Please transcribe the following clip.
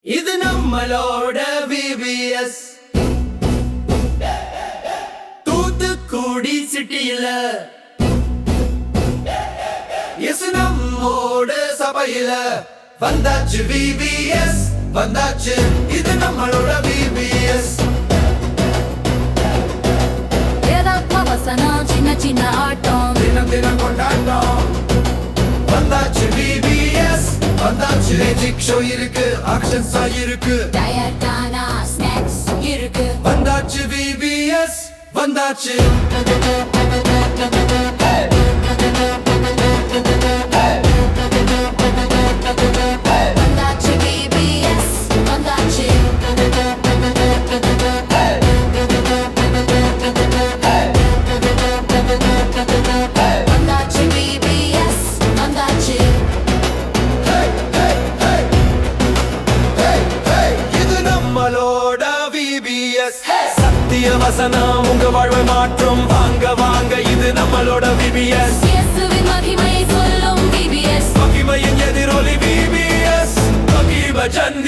இது நம்மளோட விபிஎஸ் தூத்துக்குடி சிட்டியில இயேசு நம்மோட சபையில வந்தாச்சு விபிஎஸ் வந்தாச்சு இது நம்மளோட விபிஎஸ் வசனம் சின்ன சின்ன ஆட்டம் தினம் தினம் கொண்டாட்டம் வந்தாச்சு விபிஎஸ் வந்தாச்சு மேஜிக் ஷோ இருக்கு ஆக்ஷன்ஸ் இருக்கு டயட்டானா ஸ்நாக்ஸ் இருக்கு வந்தாச்சு விபிஎஸ் வந்தாச்சு வந்தாச்சு விபிஎஸ் வந்தாச்சு வந்தாச்சு விபிஎஸ் வந்தாச்சு இது நம்மளோட விபிஎஸ் சத்திய வசனம் உங்க வாழ்வை மாற்றும் வாங்க வாங்க இது நம்மளோட விபிஎஸ் இயேசுவின் மகிமை சொல்லும் விபிஎஸ் மகிமையின் எதிரொலி விபிஎஸ் மகிம ஜன்னி